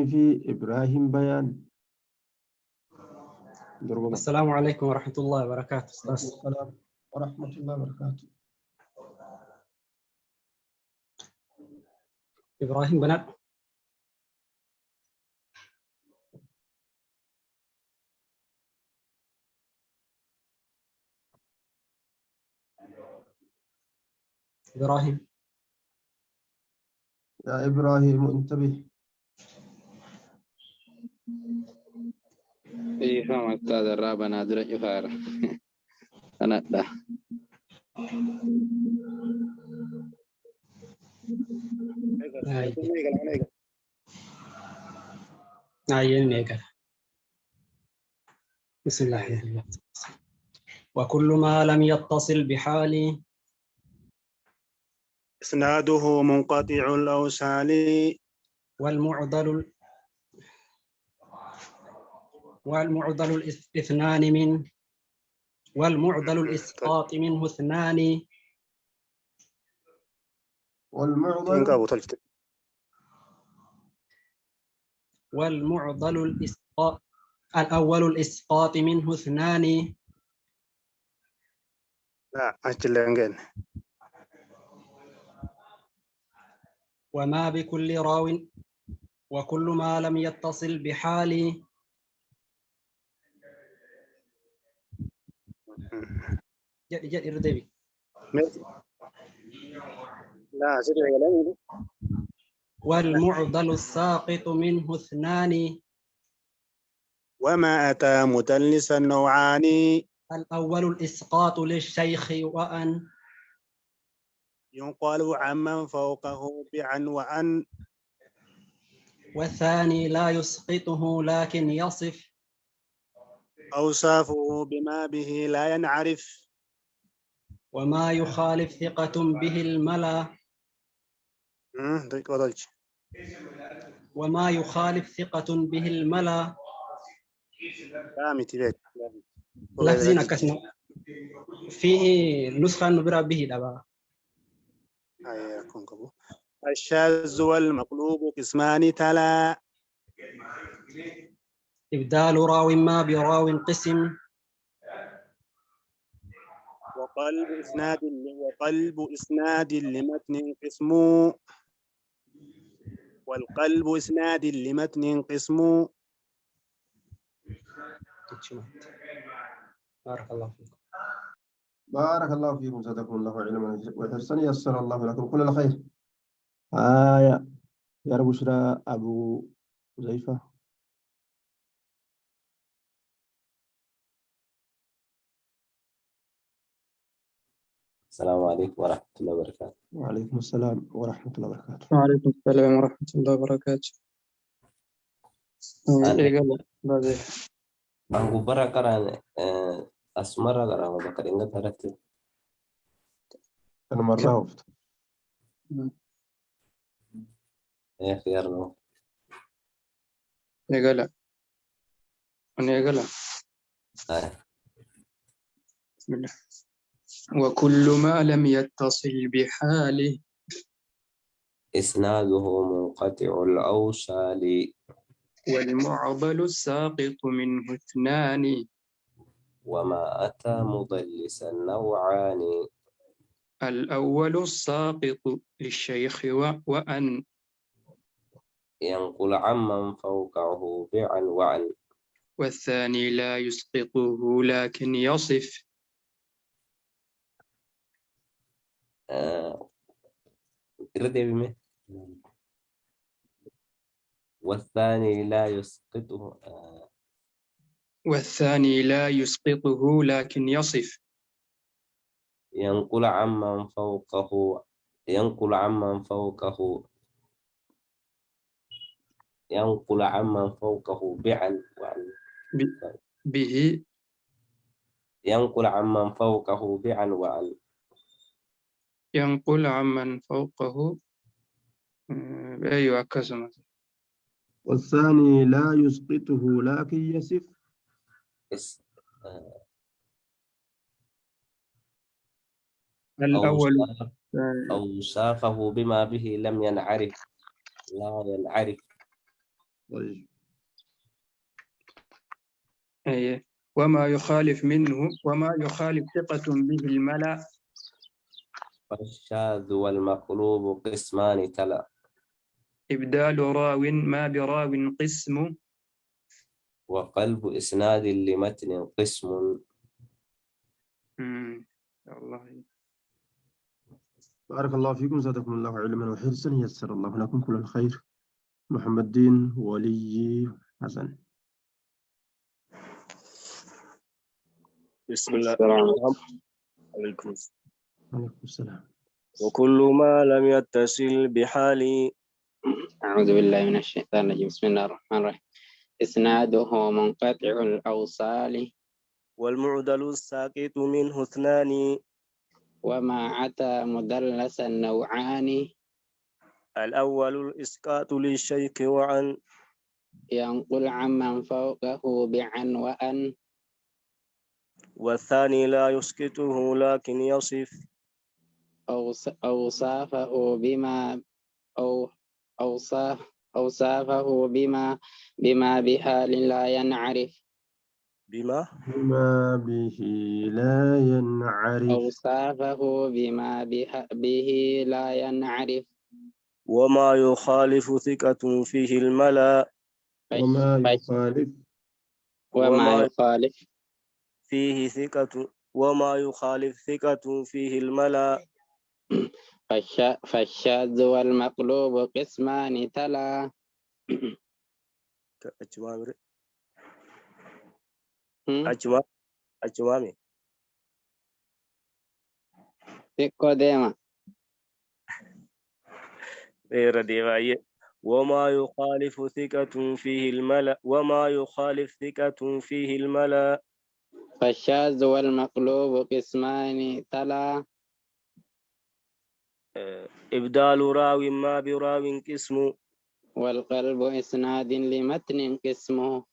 إني في إبراهيم بيان. السلام عليكم ورحمة الله وبركاته. السلام ورحمة الله وبركاته. إبراهيم بنات. إبراهيم يا إبراهيم انتبه. إيه فهم أستاذ الرابع نادر جفار. أنا ده بسم الله الرحمن الرحيم. وكل ما لم يتصل بحال إسناده منقطع الأوصال والمعضل الاثنان من والمعضل الإسقاط منه اثنان والمعضل الإسقاط الأول الإسقاط منه اثنان. لا أجل. وما بكل راو وكل ما لم يتصل بحال جد إردبي. لا والمعضل الساقط منه اثنان. وما أتى مدلسا نوعان. الأول الإسقاط للشيخ وأن ينقل عمن فوقه بعن وأن. والثاني لا يسقطه لكن يصف أوصافه بما به لا ينعرف. وما يخالف ثقة به الملا وما يخالف ثقة به الملا. لفظنا كسنا فيه نسخة نبرة به دبا. الشاذ والمقلوب قسمان تلا. إبدال راو ما براو قسم وقلب إسناد لمتن قسم. والقلب إسناد لمتن قسم. بارك الله فيكم. بارك الله فيكم، زادكم الله علما وحرصا، يسر الله لكم كل الخير. يا رب بشرى أبو زيفة. السلام عليكم ورحمة الله وبركاته. وعليكم السلام ورحمة الله وبركاته. وعليكم السلام ورحمة الله وبركاته. Aku berakaran asmara karena bakar ingat hari itu. أنا مرة وفت. Ya خيارنا. نقلا. بسم الله. وكل ما لم يتصل بحاله إسناده منقطع الأوصال والمعضل الساقط منه اثنان. وما أتى مدلسا نوعان. الأول الساقط للشيخ وأن ينقل عمن فوقه بعن وعن. والثاني لا يسقطه لكن يصف. والثاني لا يسقطه والثاني لا يسقطه لكن يصف. ينقل عمن فوقه ينقل عمن فوقه ينقل عمن فوقه بعن وعن. به ينقل عمن فوقه بعن وعن. ينقل عمن فوقه أيوة كسمة. والثاني لا يسقطه لكن يصف. الأول أوصافه بما به لم ينعرف. لا ينعرف. طيب أي وما يخالف ثقة به الملأ. والشاذ والمقلوب قسمان تلا. إبدال راو ما براو قسم. وقلب إسناد لمتن قسم. الله. بارك الله فيكم، زادكم الله علما وحرصا، يسر الله لكم كل الخير. محمد الدين ولي حسن. بسم الله السلام عليكم. عليكم السلام. وكل ما لم يتصل بحال. أعوذ بالله من الشيطان الرجيم. بسم الله الرحمن الرحيم. إسناده منقطع الأوصال. والمعدل الساقط منه اثنان. وما أتى مدلسا نوعان. الأول الإسقاط للشيخ وعن. ينقل عمن فوقه بعن وأن. والثاني لا يسقطه لكن يصف. أوصافه بما أوصافه بما بحال لا ينعرف. بما به لا ينعرف. أوصافه بما به لا ينعرف. وما يخالف ثقة فيه الملا. وما يخالف فيه ثقة. وما يخالف ثقة فيه الملا. فالشاذ والمقلوب قسمان تلا. أجمامي تكو ديما غير ديوائي. وما يخالف ثقة فيه الملا. وما يخالف ثقة فيه الملا. فالشاذ والمقلوب قسمان تلا. إبدال راو ما براو قسم. والقلب إسناد لمتن قسمه.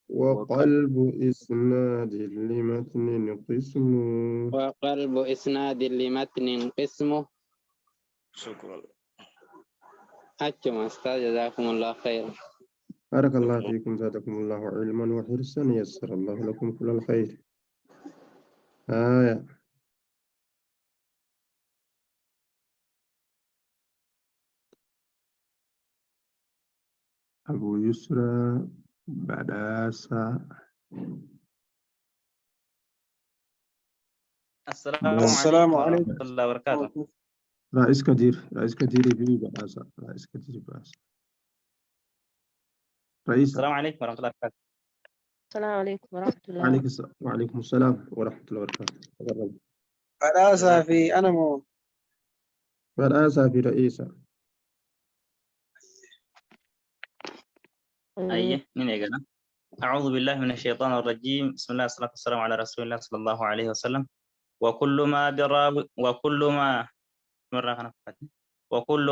وقلب إسناد لمتن قسم. وقلب إسناد لمتن قسمه. شكرا. أكتم أستاذ، جزاكم الله خيرا. بارك الله فيكم، زادكم الله علما وحرصا، يسر الله لكم كل الخير. آية أبو يسرى بداسة. السلام عليكم ورحمة الله وبركاته. رئيس كدير بي بداسة. رئيس كدير بداسة. رئيس. السلام عليكم ورحمة الله وبركاته. السلام عليكم ورحمة الله. وعليكم السلام ورحمة الله وبركاته. بداسة في أنمو. بداسة في رئيسة. أيه من يقرأ؟ أعوذ بالله من الشيطان الرجيم. بسم الله والصلاة والسلام على رسول الله صلى الله عليه وسلم. وكل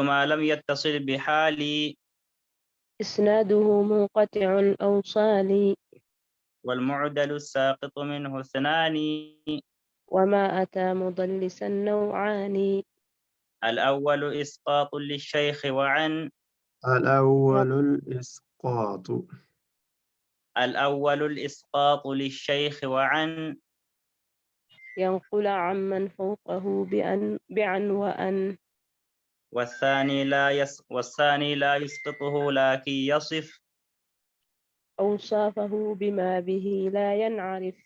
ما لم يتصل بحال. إسناده منقطع الأوصال. والمعدل الساقط منه اثنان. وما أتى مدلسا نوعان. الأول إسقاط للشيخ وعن. الأول الإسقاط للشيخ وعن. ينقل عمن فوقه بعن وأن. والثاني لا يسقطه لكن يصف. أوصافه بما به لا ينعرف.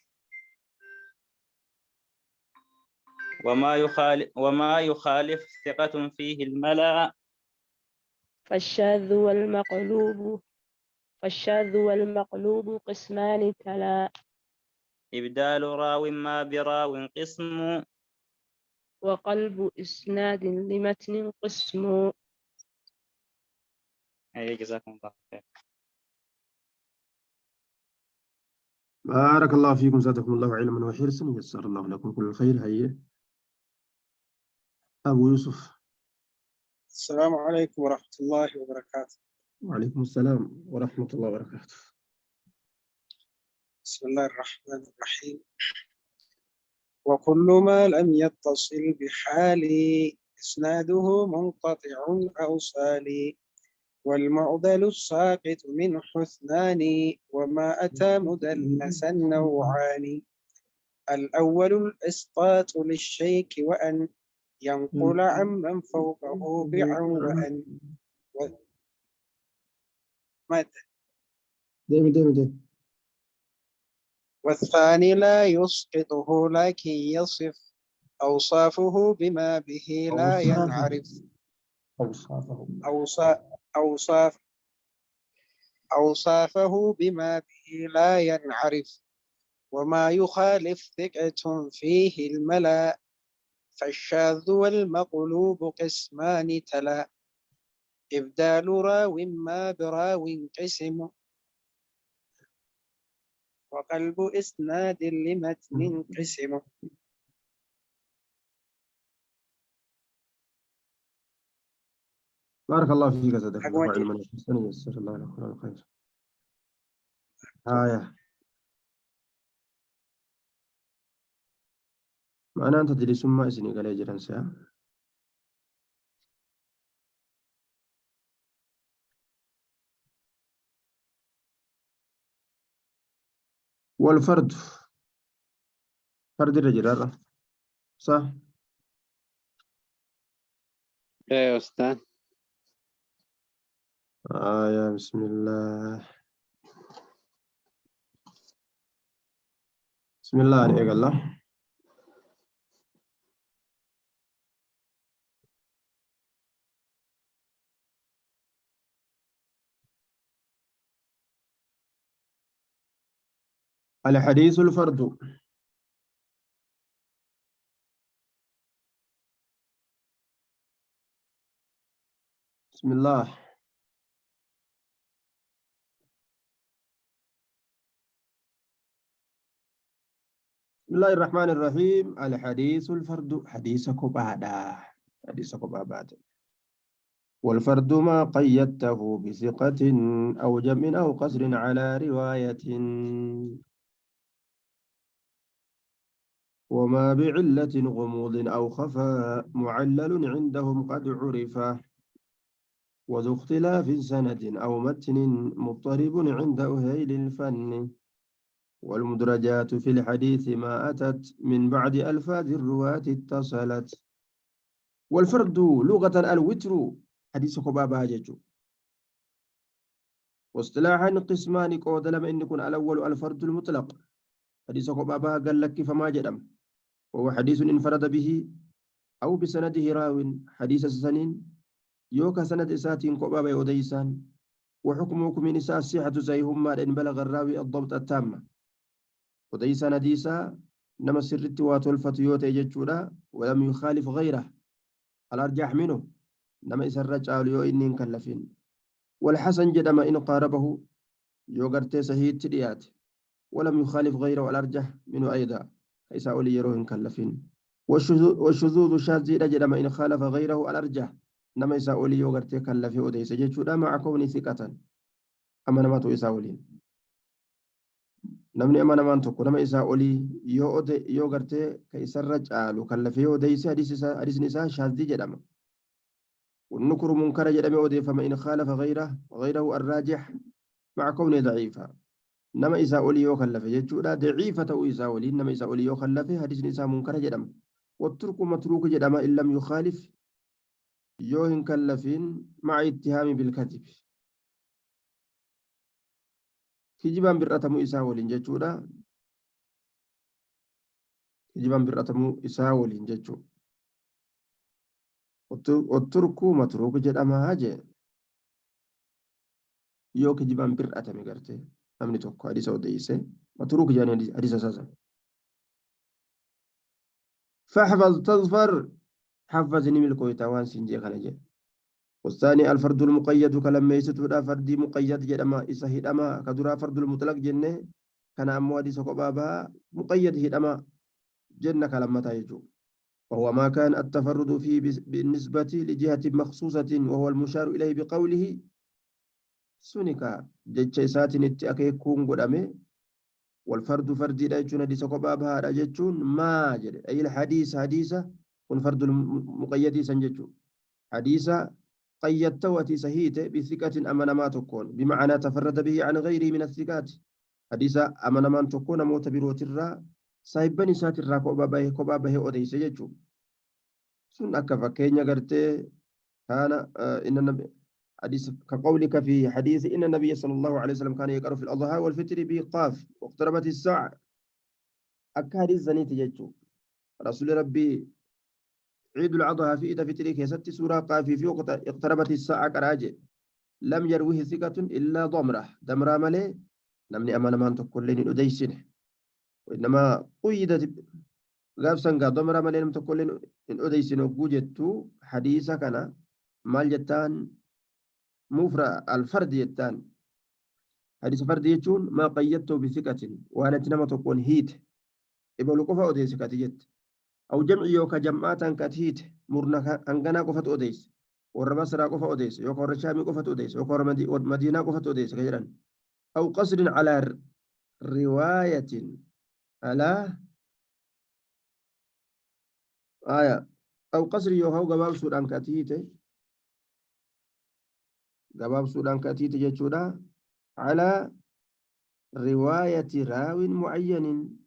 وما يخالف ثقة فيه الملا. فالشاذ والمقلوب قسمان تلا. إبدال راو ما براو قسم. وقلب إسناد لمتن قسم. جزاكم الله خير. بارك الله فيكم، زادكم الله علما وحرصا، يسر الله لكم كل الخير. هيا أبو يوسف. السلام عليكم ورحمة الله وبركاته. وعليكم السلام ورحمة الله وبركاته. بسم الله الرحمن الرحيم. وكل ما لم يتصل بحال إسناده منقطع أوصال. والمعضل الساقط منه اثنان وما أتى مدلسا نوعان الأول الإسقاط للشيك وأن ينقل عمن فوقه بعن وأن والثاني لا يسقطه لكن يصف أوصافه بما به لا ينعرف أوصافه بما به لا ينعرف وما يخالف ثقة فيه الملا فالشاذ والمقلوب قسمان تلا إبدال راو ما براو قسم وقلب إسناد لمتن قسم بارك الله فيك زادك الله علما وحسنا يسر الله لك كل الخير. معناه أنت تدري ثم إسني قال يجرن سا والفرد فرد الرجل صح. يا أستاذ. يا بسم الله بسم الله عليك الله. الحديث الفرد بسم الله. بسم الله الرحمن الرحيم. الحديث الفرد حديث كبادا حديث كبابات. والفرد ما قيدته بثقة أو جمع أو قصر على رواية وما بعلة غموض أو خفاء معلل عندهم قد عرف وذو اختلاف سند أو متن مضطرب عند أهيل الفن والمدرجات في الحديث ما أتت من بعد ألفاظ الرواة اتصلت. والفرد لغة الوتر حديث خبابها ججو واصطلاحا قسمان قود لما إن يكون الأول الفرد المطلق حديث خبابها قال لك فما جدم وهو حديث انفرد به أو بسنده راو حديث السنين يوكا سند إساتين قبابا وديسان وحكمكم من إساء الصحة زيهم ما إن بلغ الراوي الضبط التامة وديسان ديسا نما سرت واتولفت يوتي ججودا ولم يخالف غيره الأرجح منه نما إسرج أوليو إنين كلفين. والحسن جدما إن قاربه يوغرت سهيد تديات ولم يخالف غيره الأرجح منه أيضا إساء أولي يروهن كلفين. والشذوذ شاذ جدما إن خالف غيره الأرجح نما إساء أولي يوغرت كلفي وديس ججودا مع كون ثقة أما نماتو إساء أولين namni amanamaan tokko nama isaa olii yoo gartee ka isarra caalu kallafee odeeyse hadiisni isaa shaadii jedhama. والنكر منكر جدم أودي فما إن خالف غيره الراجح مع كونه ضعيفا نما إذا أولي يخلف يجودا ضعيفة إذا أولي نما إذا أولي يخلف حديث نساء منكر جدم والترك متروك جدم إن لم يخالف يوهن كلفين مع اتهام بالكذب كجبان برأتمو إساولين ججودا كجبان برأتمو إساولين ججو والترك متروك جدما هاجي يو كجبان برأتمي قرتي أمني توقع حديثة وديسة متروك جاني حديثة أساسا فاحفظ تظفر حفظني من الكويتاوان سنجي خنجي. والثاني الفرد المقيد كلام يستودا فردي مقيد جدما إسا هدما كدرا فرد المطلق جنة كان أموادي سقبابها مقيد هدما جنة كلمة يجو وهو ما كان التفرد فيه بالنسبة لجهة مخصوصة وهو المشار إليه بقوله سنكا جتشيسات نتأكيكون قدامي والفرد فردي لا يجون دي سقبابها رجتشون ما جد أي الحديث حديثة والفرد المقيد سنجتشون حديثة قيدته وتسهيت بثقة أمن ما تكون بمعنى تفرد به عن غيره من الثقات حديث أمن ما تكون موت بروت الرا صاحبني سات الرا كوبا به أوديس يجو سن أكفا كينيا قرتي كان إن النبي حديث كقولك في حديث إن النبي صلى الله عليه وسلم كان يقرأ في الأضحى والفطر بقاف واقتربت الساعة أكاد الزنيت يجو رسول ربي عيد الأضحى في إذا فطري كيست سورة قافي في وقت اقتربت الساعة كراجة لم يروه ثقة إلا دمرة ملي نمني أمان مان تقولين أديسنه وإنما قيدت غاب سنغا دمرة ملي نم تقولين إن أديسنه وجدت حديثا كان مال جتان مفرع الفرد جتان حديث فرد يجون ما قيدته بثقة وأنا تنما تقول هيت إبلو قفا أديس كاتيت أو جمع يوكا جمعاتا كاتيت مرنا أنغنا قفا أديس ورمسرا قفا أديس يوكا ورشامي قفا أديس يوكا مدينة قفا أديس كجران أو قصر على رواية على آية أو قصر يوكا قباب سودان كاتيت قباب سودان كاتيت جتشودا على رواية راو معين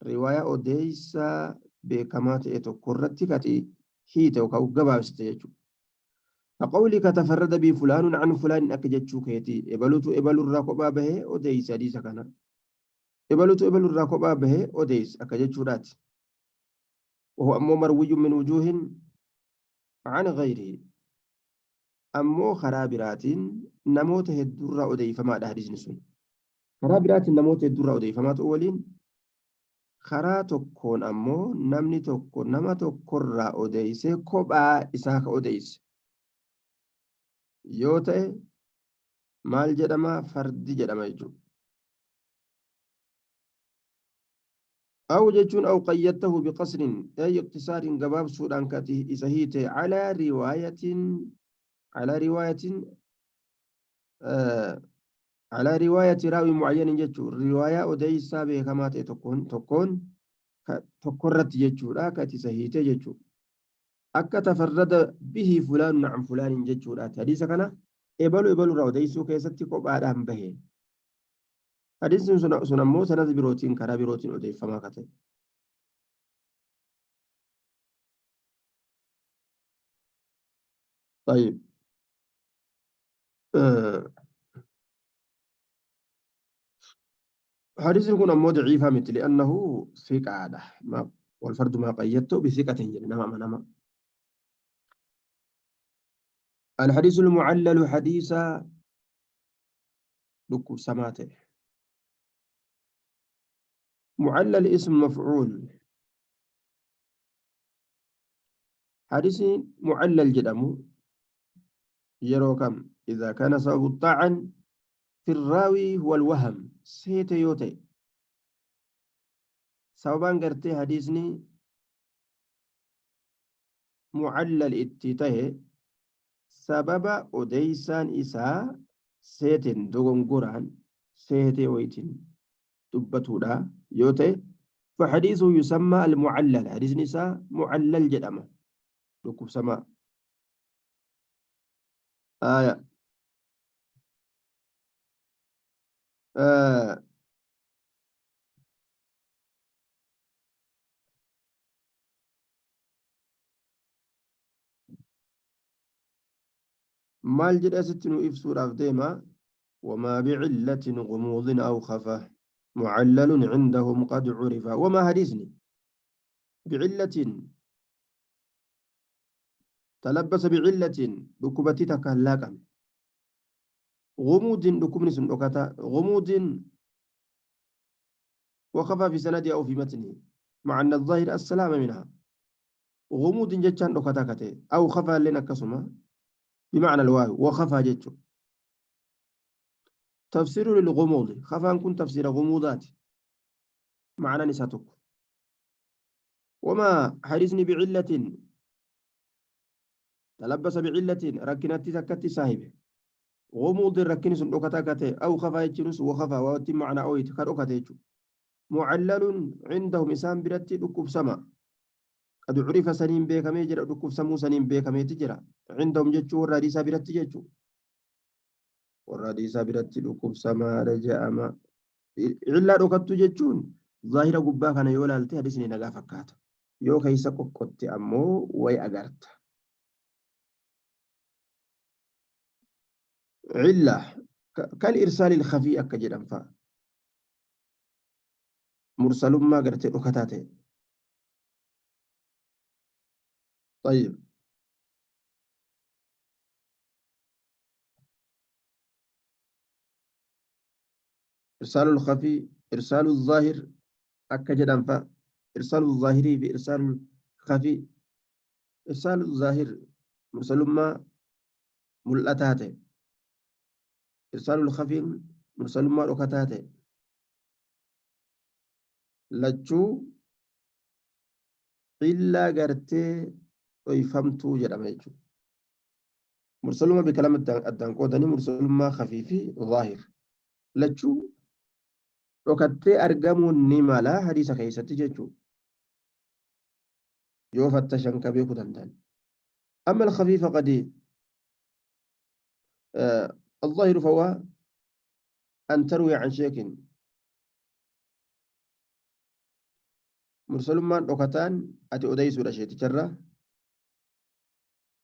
رواية أوديسا بكمات إتو كرتي كاتي هيت وكاو قباب ستيجو فقولك تفرد بي فلان عن فلان أكجتشو كيتي إبلو الراكوبا به أوديس حديث كان إبلو الراكوبا به أوديس أكجتشو رات وهو أمو مروي من وجوه عن غيره أمو خرابرات نموت هدر أودي فما ده حديث نسون خرابرات نموت هدر أودي فما تقولين خرا تكون أمو نمني تكون نما تكون را أوديس كوبا إساك أوديس يوتي مال جدما فرد جدما يجو أو جتون أو قيدته بقصر أي اقتصار قباب سودان كاته إسهيت على رواية على رواية راوي معين جتو رواية أديسا بكما تكون تكرت جتو لا كاتي سهيت جتو أكا تفرد به فلان عن فلان جتو لا حديث كان إبلو راو ديسو كيستي قبع دام به حديث سنمو سند بروتين كرا بروتين أديف فما كتب طيب حديث يكون أمو ضعيفة مثل لأنه ثقة والفرد ما قيدته بثقة نما الحديث المعلل حديث لكو سماته معلل اسم مفعول حديث معلل جدمو يروكم إذا كان سبب الطعن في الراوي هو الوهم سيتيوتي سببان قرتي حديثني معلل اتته سبب أديسان إساء سيتن دوغنقران سيتي ويتن دبتودا يوتي فحديثه يسمى المعلل حديث نساء معلل جدما لكم سماء آية مال جد أستنو إفسور أفديما وما بعلة غموض أو خفة معلل عندهم قد عرف وما حديثني بعلة تلبس بعلة ركبتي تكهلاكا غموض ركبني سندوكتا غموض وخفى في سندي أو في متنه مع أن الظاهر السلام منها غموض جتشان ركتا كتي أو خفى لنا كسما بمعنى الواو وخفى جتشو تفسير للغموض خفى أن كنت تفسير غموضات معنى نساتك وما حرزني بعلة تلبس بعلة ركنت تكت صاحبه غموض ركن سندوكتا كتي أو خفى يجنس وخفى وتم معنى أويت كروكتيجو معلل عندهم إسام برتي لكب سما قد عرف سنين بيك ميجر ركوف سمو سنين بيك ميتجرا عندهم جتشو وراديسا برت جتشو وراديسا برت ركوف سما رجاء ما إلا ركبت جتشون ظاهرة قبا كان يولا التي حديثني نغا فكات يو كيسا قوت أمو وي أغرت علة كالإرسال الخفي أكجرا فا مرسل ما قرت ركتاته طيب إرسال الخفي إرسال الظاهر أكجرا فا إرسال الظاهري بإرسال الخفي إرسال الظاهر مرسل ما ملأتاته إرسال الخفي مرسل ما ركتاته لجو إلا قرتي ويفهمتو جرم يجو مرسل ما بكلام الدان قودني مرسل ما خفيفي ظاهر لجو ركتي أرقمو نمالا حديث كيستي جيجو يو فتشن كبيكو دندان أما الخفيف قد الظاهر فهو أن تروي عن شيء مرسل ما ركتان أتي أديس رشيد جرة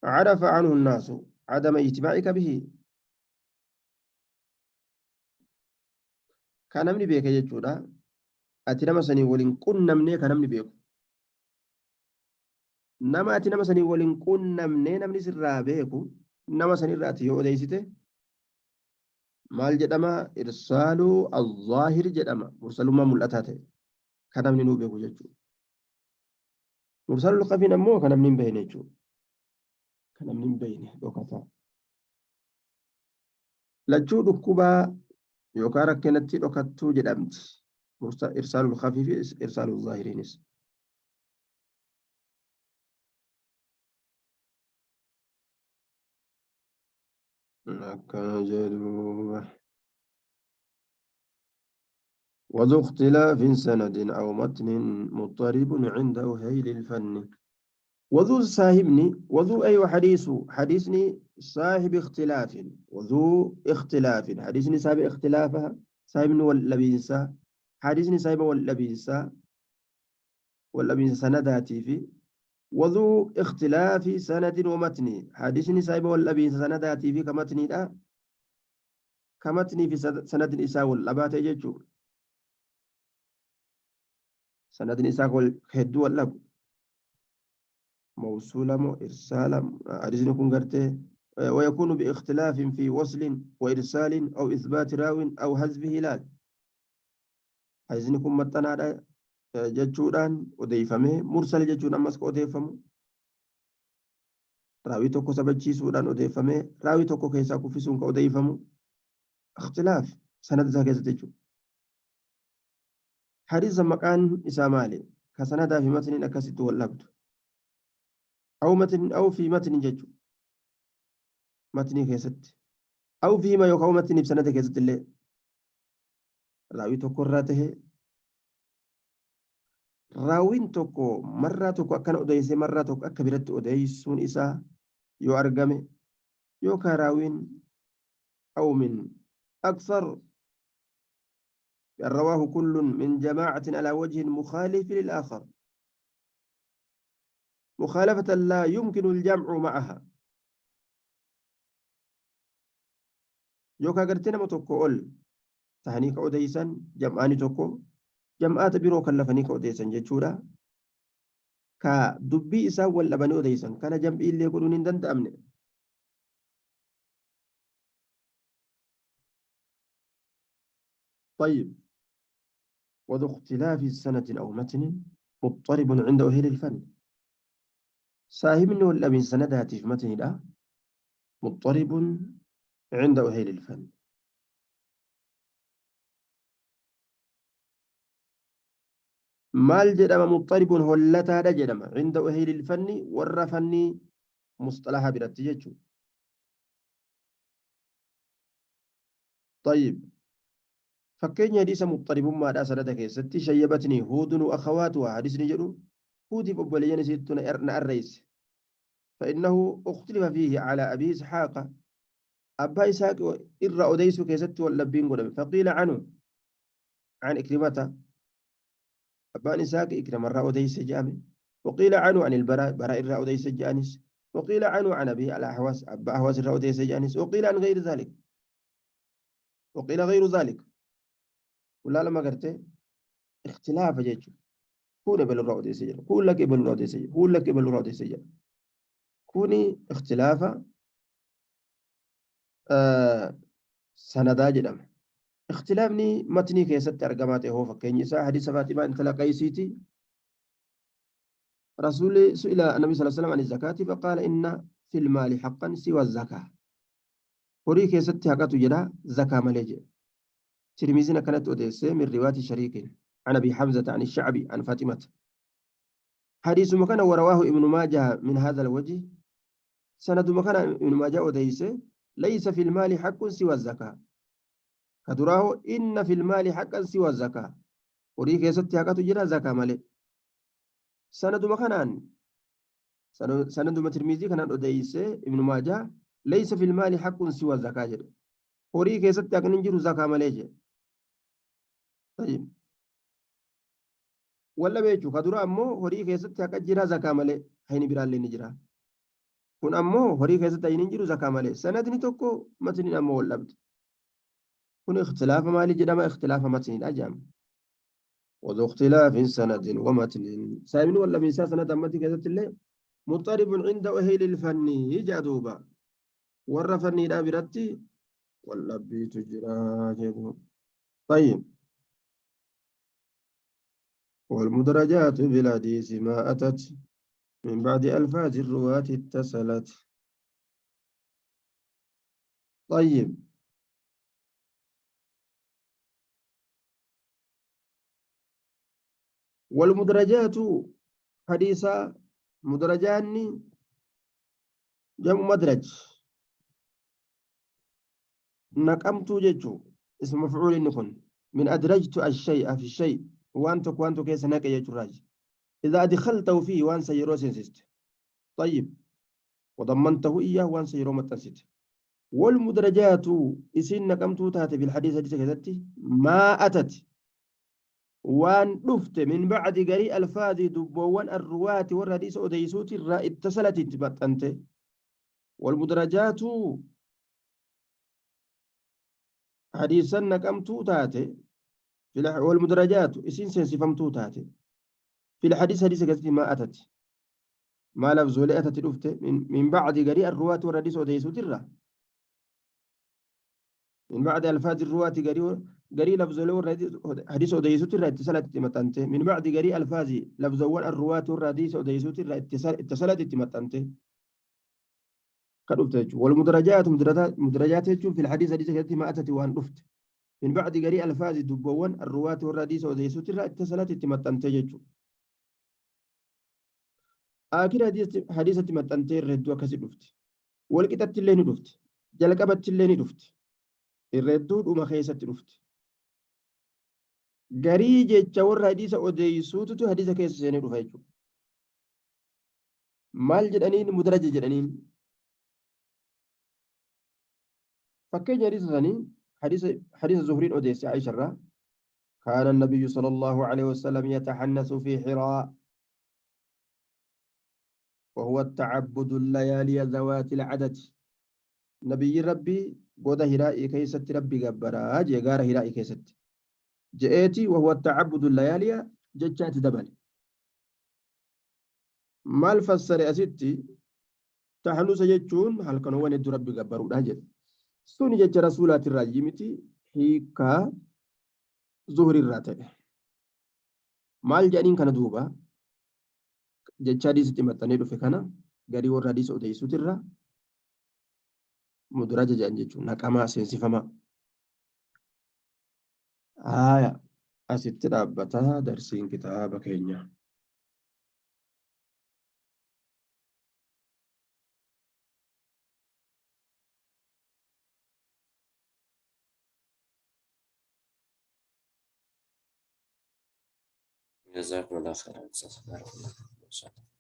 عرف عنه الناس عدم اجتماعك به كان نمني بيك يجودا أتي نمسني ولن كن نمني كان نمني بيك نما أتي نمسني ولن كن نمني سرا بيكو نمسني رأتي يو أديسته maal jedhama irsaalu al-zaahir jedhama mursalummaa mul'ataate kan namni nuu beeku jechuudha mursalul qafiin ammoo kan namni hin beekne jechuudha kan namni hin beekne dhokataa lachuu dhukkubaa yookaan rakkinatti dhokattuu jedhamti irsaalul qafii fi irsaalul zaahiriinis akkana jedhuuba وذو اختلاف سند أو متن مضطرب عند أهيل الفن وذو صاحبني وذو أي حديثني صاحب اختلاف وذو اختلاف حديثني صاحب اختلافها صاحبني واللبيسة حديثني صاحب واللبيسة سنداتي في وذو اختلاف سند ومتن حديثني صاحب واللبيسة سنداتي في كمتني لا كمتني في سند الإساء واللبات يجو سند الإساء والهدو واللب موصولة إرسالا حديث يكون قرته ويكون باختلاف في وصل وإرسال أو إثبات راو أو حذف هلال حديث يكون متنا جتشوران وديفمه مرسل جتشون أمسك وديفمه راوي توكو سبجي سودان وديفمه راوي توكو كيسا كفسون كوديفمه اختلاف سند زاكيز تجو حديث مكان إسامالي كسندا في متن أكست واللبد أو متن أو في متن ججو متن كيست أو فيما يقوم متن بسنة كيست اللي راوي توكو راته راوين توكو مرة توكو أكن أديس مرة توكو أكبرت أديس سون إسا يو أرقمي يو كراوين أو من أكثر رواه كل من جماعة على وجه مخالف للآخر مخالفة لا يمكن الجمع معها يوكا قرتنا متوكول تهنيك أديسا جمعاني توكو جمعات بيرو كلفنيك أديسا جتشورا كا دبي إسا واللبني أديسا كان جمعي اللي يقولون دند أمن طيب وذو اختلاف سنة أو متن مضطرب عند أهل الفن صاحبني ولا من سنداتي في متن لا مضطرب عند أهل الفن مال جدم مضطرب هلتا جدم عند أهل الفن والرفني مصطلح برتججو طيب فكين يديس مضطرب ما دا سندك ستي شيبتني هود وأخواتها حديث نجرو كوتي ببوليان سيتنا إرنا الرئيس فإنه اختلف فيه على أبي إسحاق أبا إسحاق إر أديس كيست واللبين قدام فقيل عنه عن إكرمته أبان إسحاق إكرم الرأى أديس جامع وقيل عنه عن البراء براء الرأى أديس جانس وقيل عنه عن أبي الأحواس أبا أحواس الرأى أديس جانس وقيل عن غير ذلك وقيل غير ذلك ولا لما قرته اختلاف جيشه كون بل الرأى أديس جانس كون لك بل الرأى أديس جانس كون لك بل الرأى أديس جانس كوني اختلاف سندا جدام اختلافني متني كيست أرقامات هو فكين يسا حديث فاطمة انت لقيسيتي رسول سئل النبي صلى الله عليه وسلم عن الزكاة فقال إن في المال حقا سوى الزكاة هوري كيست حقات جدا زكاة مليجي ترمزنا كانت أديسة من رواية شريك عن أبي حمزة عن الشعبي عن فاطمة حديث مكان ورواه ابن ماجه من هذا الوجه سند مكان ابن ماجه أديسة ليس في المال حق سوى الزكاة كدراه إن في المال حقا سوى الزكاة horii keessatti haqatu jira zakaa malee sanaduma kanaan sanaduma tirmizii kanaan odeeyse ibnu maajaa laysa fil maali haqqun siwa zakaa jedhe horii keessatti haqni hin jiru zakaa malee jedhe tayyib walla beechuu kadura ammoo horii keessatti haqa jira zakaa malee hayni biraallee ni jira kun ammoo horii keessatti hayni hin jiru zakaa malee sanadni tokko matniin ammoo wal dhabde kun ikhtilaafa maali jedhama ikhtilaafa matniidha jedhama وذو اختلاف سند ومتن سامن ولا بيسا سند أمتي كذا اللي مضطرب عند أهل الفن يجادوبا والرفني لا برتي ولا بيتجرا جدو طيب والمدرجات بالحديث ما أتت من بعد ألفاظ الرواة اتصلت طيب والمدرجات حديثا مدرجان جمع مدرج نقمت ججو اسم مفعول نكون من أدرجت الشيء في الشيء وأنت كيس ناك يجراج إذا أدخلته فيه وأن سيرو سنسست طيب وضمنته إياه وأن سيرو متنسست والمدرجات اسم نقمت تاتي في الحديث كذتي ما أتت وان دفت من بعد قري الفاظ دبوان الرواة والحديث أديسوت الراء اتصلت انت والمدرجات حديثا نقمتو تاتي والمدرجات اسين سنسفمتو تاتي في الحديث حديث كذلك ما أتت ما لفظ ولا أتت دفت من بعد قري الرواة والحديث أديسوت الراء من بعد الفاظ الرواة قري لفظ له حديث أديسوت الرا اتصلت متنته من بعد قري الفاظ لفظ الرواة والحديث أديسوت الرا اتصلت متنته كدفت والمدرجات مدرجات في الحديث حديث ما أتت وان دفت من بعد قري الفاظ دبوان الرواة والحديث أديسوت الرا اتصلت متنته آخر حديث متنته الردوا كسي دفت والكتاب اللي دفت جلقبت اللي دفت الردود وما خيست دفت garii jecha warra hadiisa odeeysuututu hadiisa keessa seenee dhufa jechuudha. Maal jedhaniin mudaraja jedhaniin fakkeenya hadiisa sanii hadiisa zuhriin odeesse Aisha irraa كان النبي صلى الله عليه وسلم يتحنث في حراء وهو التعبد الليالي ذوات العدد نبي ربي قد هرائي كيست ربي قبرا جيغار هرائي كيست جئتي وهو التعبد الليالي جتشات دبل ما الفسر أسيتي تحنوس جتشون هل كانوا ند ربي قبروا داجل سوني جتش رسولات الراجيمتي هيكا ظهر الراتب مال جانين كان دوبا جتشا دي ستي متنيدو في كان غاري ور حديث اوديسو ترى مدرج جان جتشون نقما سنسفما asitti dhaabbataa darsiin kitaaba keenya. جزاكم الله خيرا أستاذ. بارك الله فيكم إن شاء الله.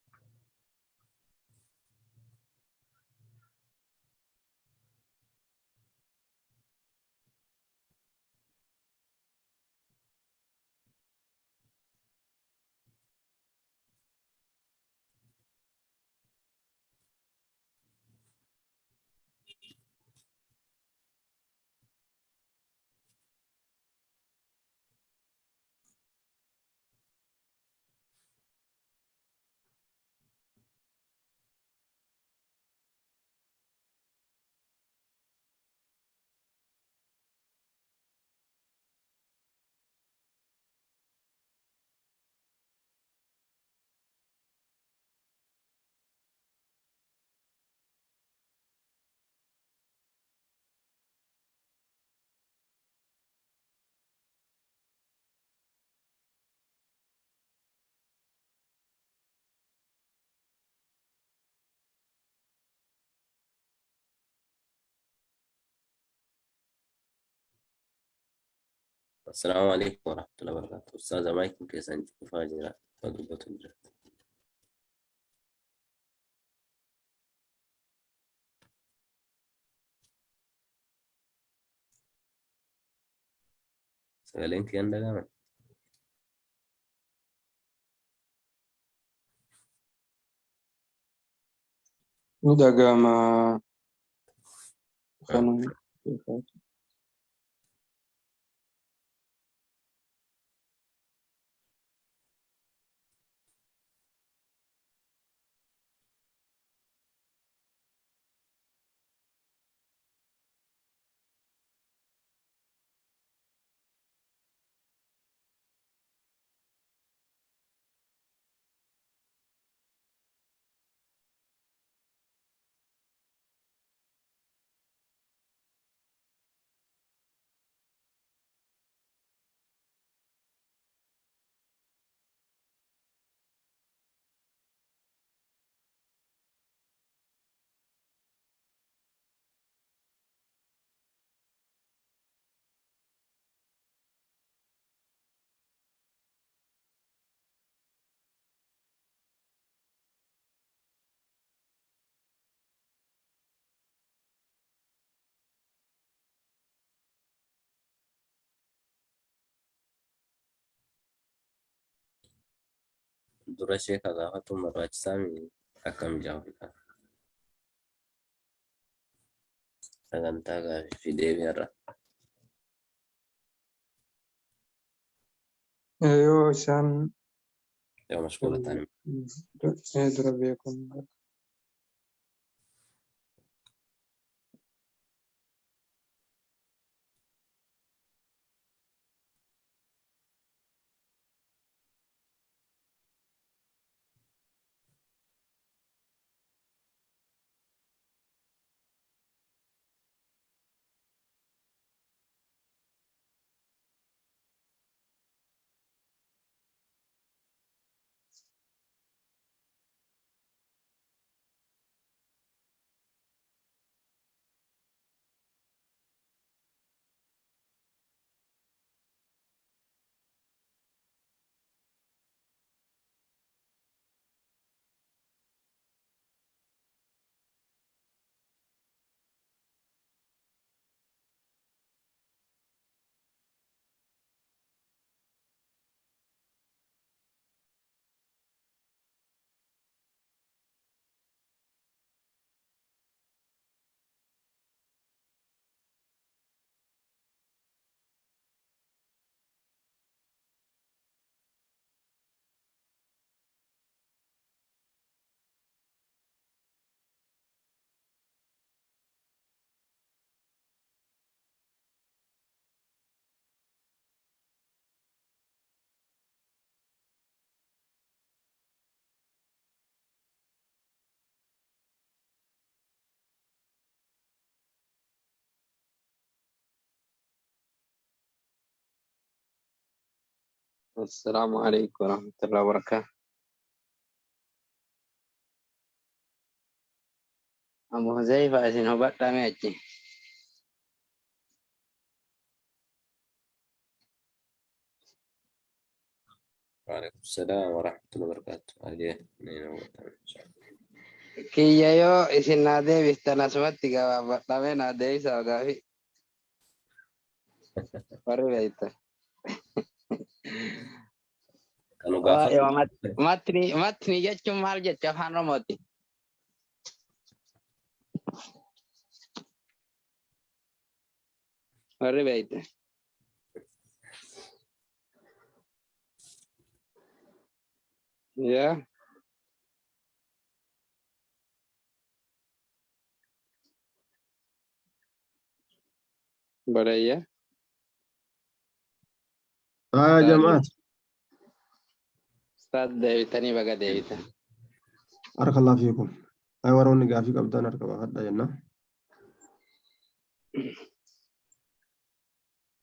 السلام عليكم ورحمة الله وبركاته. أستاذة مايكل كيسان فاجرة تضربة الجرد. سألين كيان دقامة. ندقما خانم dura sheeka gaafatu barbaachisaa miti akkam jaafudha. Sagantaa gaaffii fi deebii irra. yoo isaan Yoo mashquula ta'an dura beekamu. السلام عليكم ورحمة الله وبركاته. أبو حذيفة إذن هو بقى ماشي. وعليكم السلام ورحمة الله وبركاته. عليه Kiyya yoo isin naa deebistan asumatti gabaabadhamee naa deebisaa gaafii warri beektan. Matni jechuun maal jecha afaan Oromooti? Warri beektan. Yaa. Baraya. جماعة Ustaad deebitanii baga deebitan. بارك الله فيكم. أي وروني قافي قبضان أركب أخذ جنة.